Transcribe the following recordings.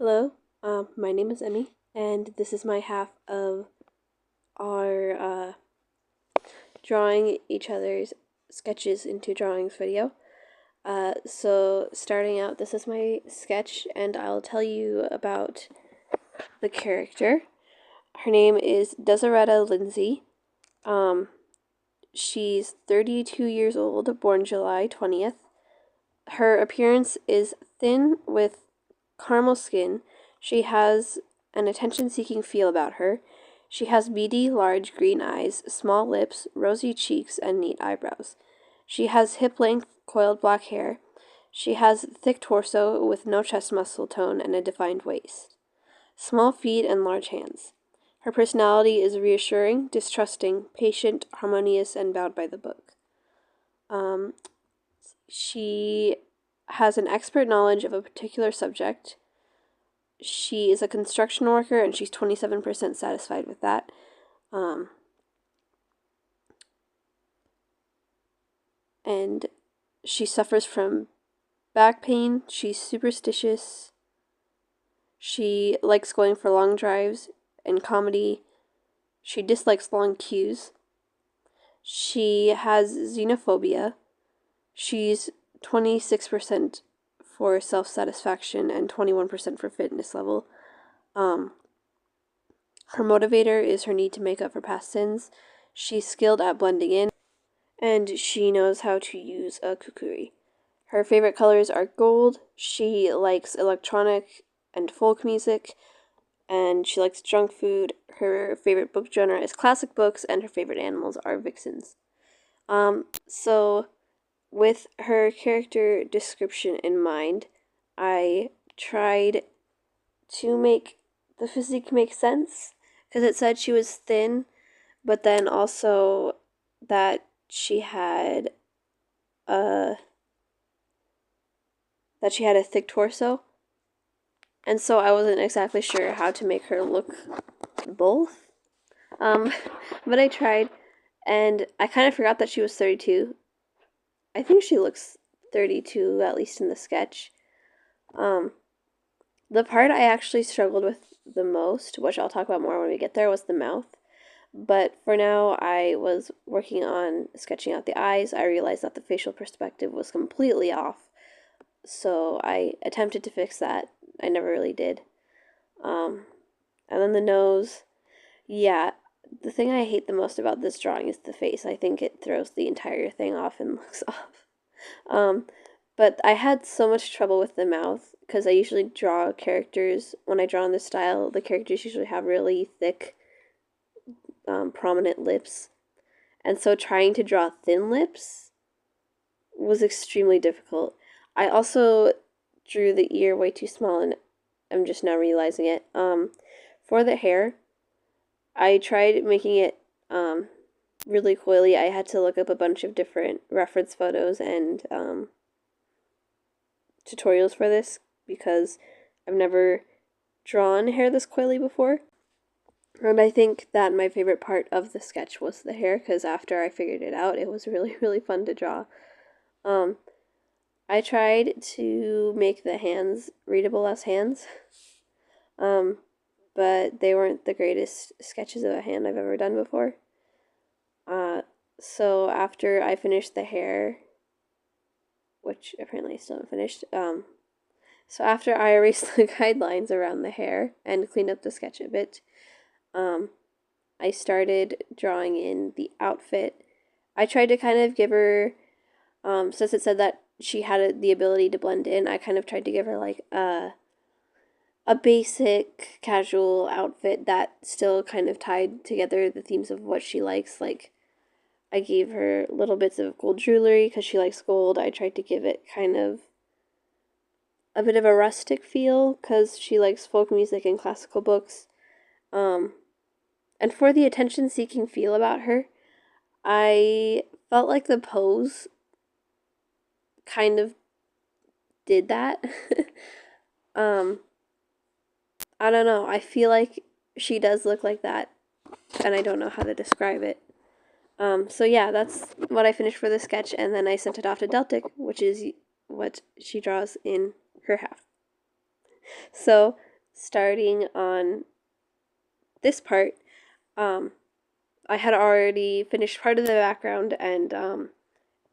Hello, my name is Emmy, and this is my half of our drawing each other's sketches into drawings video. So starting out, this is my sketch, and I'll tell you about the character. Her name is Deseretta Lindsay. She's 32 years old, born July 20th. Her appearance is thin with caramel skin. She has an attention-seeking feel about her. She has beady, large green eyes, small lips, rosy cheeks, and neat eyebrows. She has hip-length, coiled black hair. She has thick torso with no chest muscle tone and a defined waist. Small feet and large hands. Her personality is reassuring, distrusting, patient, harmonious, and bound by the book. She has an expert knowledge of a particular subject. She is a construction worker, and she's 27% satisfied with that. And she suffers from back pain. She's superstitious. She likes going for long drives and comedy. She dislikes long queues. She has xenophobia. She's 26% for self-satisfaction and 21% for fitness level. Her motivator is her need to make up for past sins. She's skilled at blending in, and she knows how to use a kukuri. Her favorite colors are gold. She likes electronic and folk music, and she likes junk food. Her favorite book genre is classic books, and her favorite animals are vixens. So with her character description in mind, I tried to make the physique make sense, because it said she was thin, but then also that she had a thick torso, and so I wasn't exactly sure how to make her look both. But I tried, and I kind of forgot that she was 32. I think she looks 32, at least in the sketch. The part I actually struggled with the most, which I'll talk about more when we get there, was the mouth. But for now, I was working on sketching out the eyes. I realized that the facial perspective was completely off, so I attempted to fix that. I never really did. And then the nose. Yeah, the thing I hate the most about this drawing is the face. I think it throws the entire thing off and looks off. But I had so much trouble with the mouth because I usually draw characters. When I draw in this style, the characters usually have really thick, prominent lips. And so trying to draw thin lips was extremely difficult. I also drew the ear way too small, and I'm just now realizing it. For the hair, I tried making it really coily. I had to look up a bunch of different reference photos and tutorials for this because I've never drawn hair this coily before. And I think that my favorite part of the sketch was the hair, because after I figured it out, it was really, really fun to draw. I tried to make the hands readable as hands, but they weren't the greatest sketches of a hand I've ever done before. So after I finished the hair, which apparently I still haven't finished, so after I erased the guidelines around the hair and cleaned up the sketch a bit, I started drawing in the outfit. I tried to kind of give her, since it said that she had the ability to blend in, I kind of tried to give her like a basic casual outfit that still kind of tied together the themes of what she likes. Like, I gave her little bits of gold jewelry because she likes gold. I tried to give it kind of a bit of a rustic feel because she likes folk music and classical books. And for the attention-seeking feel about her, I felt like the pose kind of did that. I don't know. I feel like she does look like that, and I don't know how to describe it. So yeah, that's what I finished for the sketch, and then I sent it off to Deltic, which is what she draws in her half. So starting on this part, I had already finished part of the background and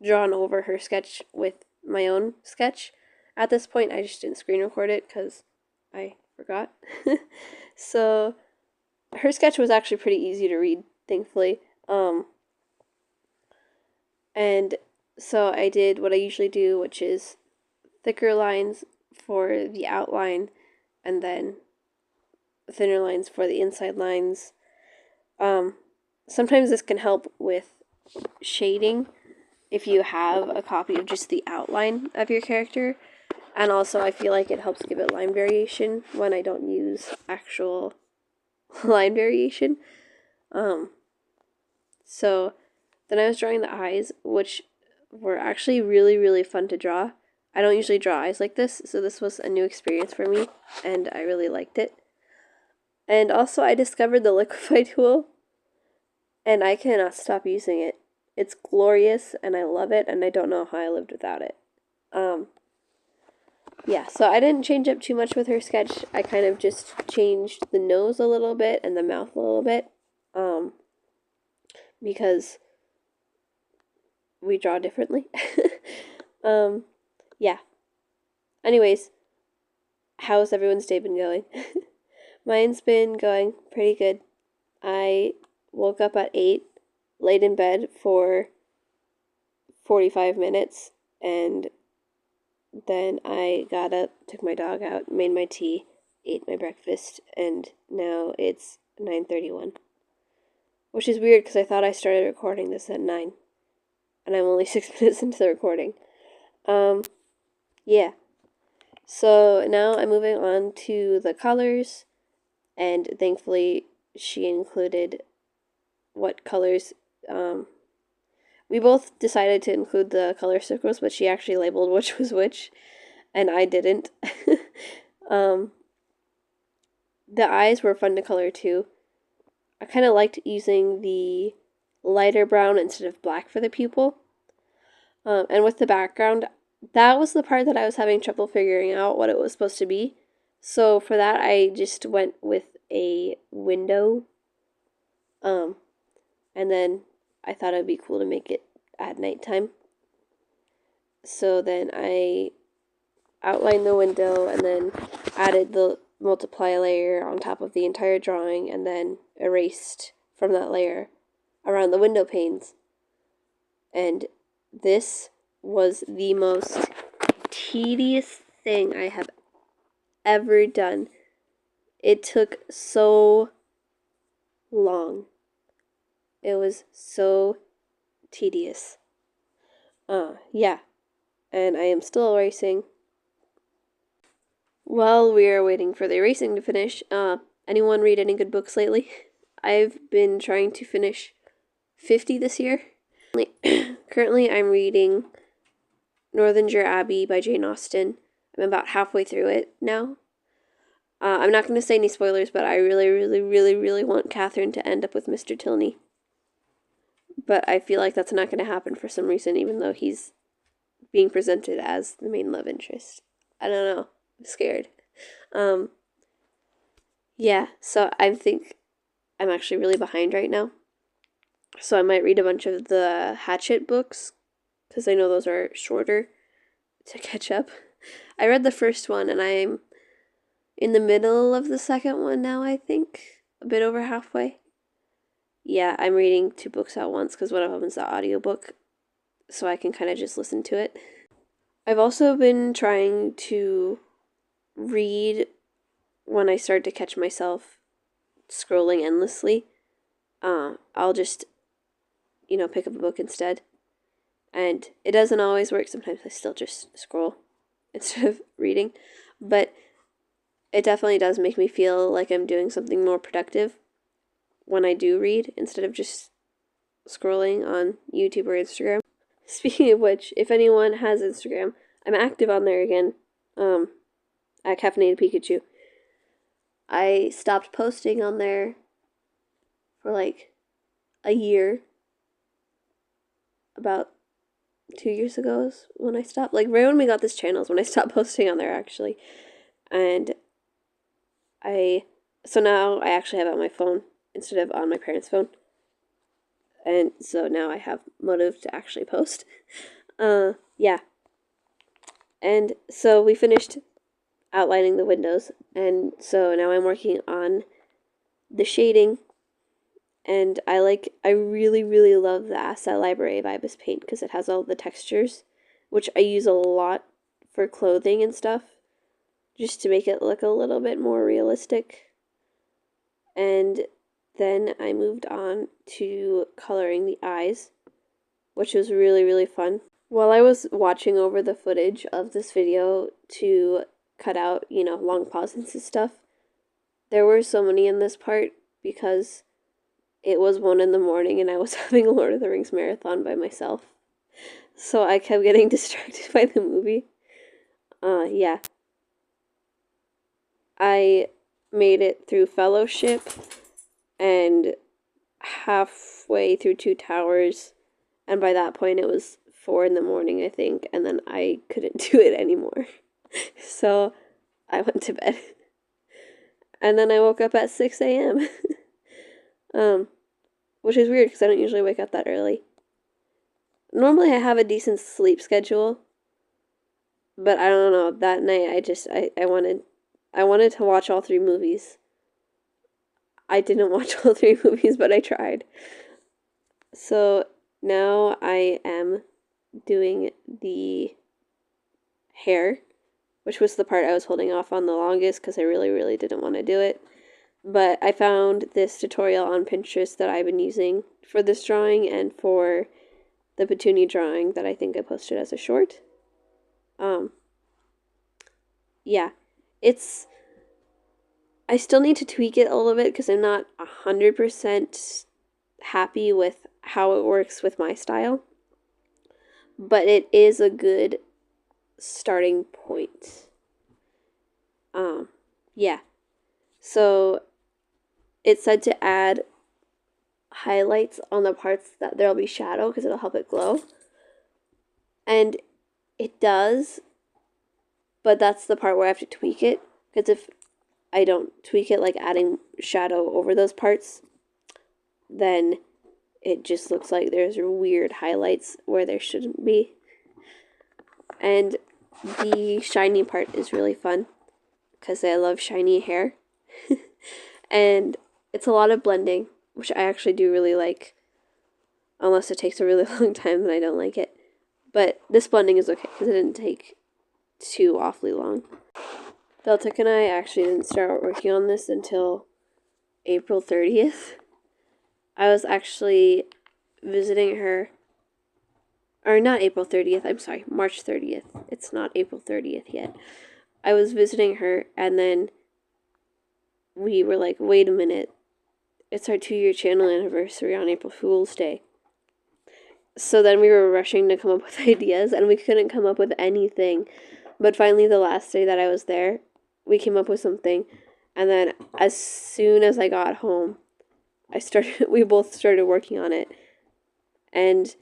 drawn over her sketch with my own sketch. At this point, I just didn't screen record it because I forgot. So her sketch was actually pretty easy to read, thankfully. And so I did what I usually do, which is thicker lines for the outline and then thinner lines for the inside lines. Sometimes this can help with shading if you have a copy of just the outline of your character. And also I feel like it helps give it line variation when I don't use actual line variation. So then I was drawing the eyes, which were actually really, really fun to draw. I don't usually draw eyes like this, so this was a new experience for me, and I really liked it. And also I discovered the liquify tool, and I cannot stop using it. It's glorious, and I love it, and I don't know how I lived without it. Yeah, so I didn't change up too much with her sketch. I kind of just changed the nose a little bit and the mouth a little bit, because we draw differently. Yeah. Anyways, how's everyone's day been going? Mine's been going pretty good. I woke up at 8, laid in bed for 45 minutes, and then I got up, took my dog out, made my tea, ate my breakfast, and now it's 9:31. Which is weird because I thought I started recording this at 9, and I'm only 6 minutes into the recording. Yeah. So now I'm moving on to the colors, and thankfully she included what colors. We both decided to include the color circles, but she actually labeled which was which, and I didn't. The eyes were fun to color too. I kind of liked using the lighter brown instead of black for the pupil. And with the background, that was the part that I was having trouble figuring out what it was supposed to be. So for that, I just went with a window. And then I thought it would be cool to make it at nighttime. So then I outlined the window and then added the multiply layer on top of the entire drawing and then erased from that layer around the window panes. And this was the most tedious thing I have ever done. It took so long. It was so tedious. Yeah. And I am still erasing. While we are waiting for the erasing to finish, anyone read any good books lately? I've been trying to finish 50 this year. Currently, I'm reading Northanger Abbey by Jane Austen. I'm about halfway through it now. I'm not going to say any spoilers, but I really, really, really, really want Catherine to end up with Mr. Tilney. But I feel like that's not going to happen for some reason, even though he's being presented as the main love interest. I don't know. I'm scared. Yeah, so I think I'm actually really behind right now. So I might read a bunch of the Hatchet books, because I know those are shorter to catch up. I read the first one, and I'm in the middle of the second one now, I think. A bit over halfway. Yeah, I'm reading 2 books at once, because one of them is the audiobook, so I can kind of just listen to it. I've also been trying to read when I start to catch myself scrolling endlessly. I'll just, pick up a book instead. And it doesn't always work. Sometimes I still just scroll instead of reading. But it definitely does make me feel like I'm doing something more productive when I do read instead of just scrolling on YouTube or Instagram. Speaking of which, if anyone has Instagram, I'm active on there again, at Caffeinated Pikachu. I stopped posting on there for like a year. About 2 years ago is when I stopped. Like, right when we got this channel is when I stopped posting on there, actually. And So now I actually have it on my phone instead of on my parents' phone. And so now I have motive to actually post. Yeah. And so we finished outlining the windows, and so now I'm working on the shading. And I really, really love the Asset Library of Ibis Paint because it has all the textures, which I use a lot for clothing and stuff, just to make it look a little bit more realistic. And then I moved on to coloring the eyes, which was really, really fun. While I was watching over the footage of this video to cut out, long pauses and stuff, there were so many in this part because it was 1 in the morning and I was having a Lord of the Rings marathon by myself. So I kept getting distracted by the movie. Yeah. I made it through Fellowship and halfway through Two Towers, and by that point it was 4 in the morning, I think, and then I couldn't do it anymore. So I went to bed. And then I woke up at 6 a.m. Which is weird because I don't usually wake up that early. Normally I have a decent sleep schedule, but I don't know, that night I wanted to watch all 3 movies. I didn't watch all 3 movies, but I tried. So now I am doing the hair, which was the part I was holding off on the longest because I really, really didn't want to do it. But I found this tutorial on Pinterest that I've been using for this drawing and for the Petunia drawing that I think I posted as a short. Yeah, I still need to tweak it a little bit because I'm not 100% happy with how it works with my style. But it is a good starting point. Yeah. So it said to add highlights on the parts that there'll be shadow because it'll help it glow. And it does, but that's the part where I have to tweak it, because if I don't tweak it, like adding shadow over those parts, then it just looks like there's weird highlights where there shouldn't be. And the shiny part is really fun because I love shiny hair. And it's a lot of blending, which I actually do really like. Unless it takes a really long time, then I don't like it. But this blending is okay because it didn't take too awfully long. Deltic and I actually didn't start working on this until April 30th. I was actually visiting her, or not April 30th, I'm sorry, March 30th. It's not April 30th yet. I was visiting her, and then we were like, wait a minute, it's our 2-year channel anniversary on April Fool's Day. So then we were rushing to come up with ideas, and we couldn't come up with anything. But finally, the last day that I was there, we came up with something. And then as soon as I got home, we both started working on it. And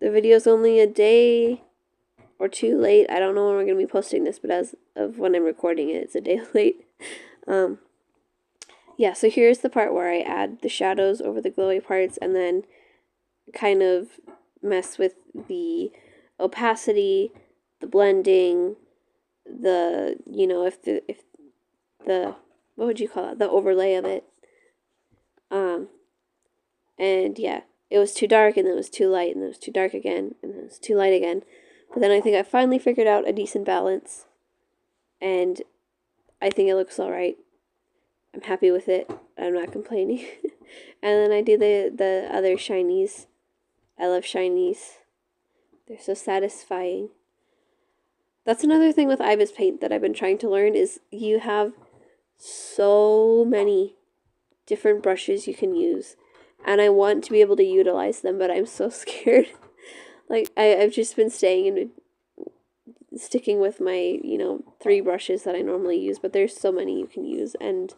the video's only a day or 2 late. I don't know when we're going to be posting this, but as of when I'm recording it, it's a day late. Yeah, so here's the part where I add the shadows over the glowy parts and then kind of mess with the opacity, the blending, the, if the what would you call it, the overlay of it. And yeah, it was too dark, and then it was too light, and then it was too dark again, and then it was too light again. But then I think I finally figured out a decent balance, and I think it looks alright. I'm happy with it. I'm not complaining. And then I do the other shinies. I love shinies. They're so satisfying. That's another thing with Ibis Paint that I've been trying to learn is you have so many different brushes you can use. And I want to be able to utilize them, but I'm so scared. Like, I've just been sticking with my, 3 brushes that I normally use, but there's so many you can use, and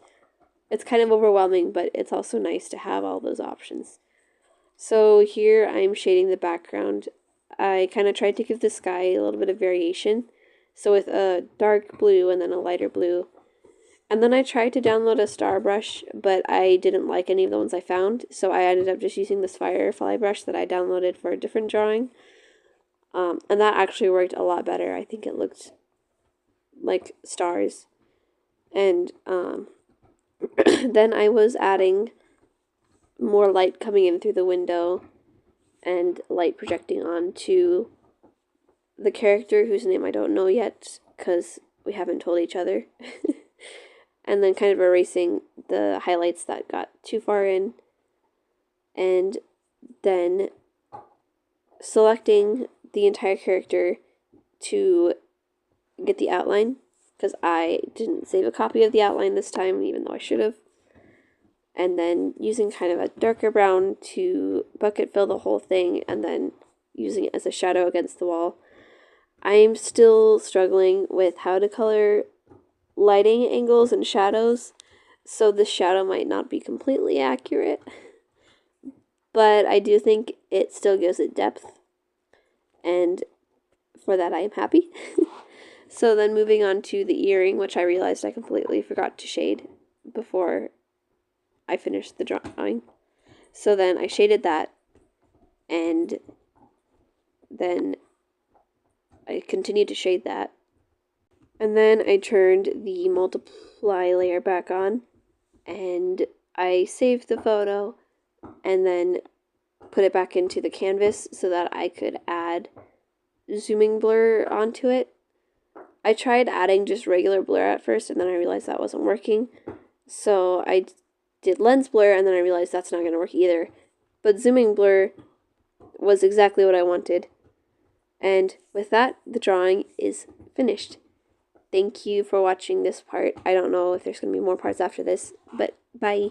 it's kind of overwhelming, but it's also nice to have all those options. So here I'm shading the background. I kind of tried to give the sky a little bit of variation. So with a dark blue and then a lighter blue. And then I tried to download a star brush, but I didn't like any of the ones I found, so I ended up just using this Firefly brush that I downloaded for a different drawing. And that actually worked a lot better. I think it looked like stars. And then I was adding more light coming in through the window and light projecting onto the character whose name I don't know yet because we haven't told each other. And then kind of erasing the highlights that got too far in. And then selecting the entire character to get the outline, because I didn't save a copy of the outline this time, even though I should have. And then using kind of a darker brown to bucket fill the whole thing, and then using it as a shadow against the wall. I'm still struggling with how to color lighting angles and shadows, so the shadow might not be completely accurate. But I do think it still gives it depth, and for that I am happy. So then moving on to the earring, which I realized I completely forgot to shade before I finished the drawing. So then I shaded that, and then I continued to shade that. And then I turned the multiply layer back on, and I saved the photo, and then put it back into the canvas so that I could add zooming blur onto it. I tried adding just regular blur at first, and then I realized that wasn't working. So I did lens blur, and then I realized that's not going to work either. But zooming blur was exactly what I wanted. And with that, the drawing is finished. Thank you for watching this part. I don't know if there's going to be more parts after this, but bye.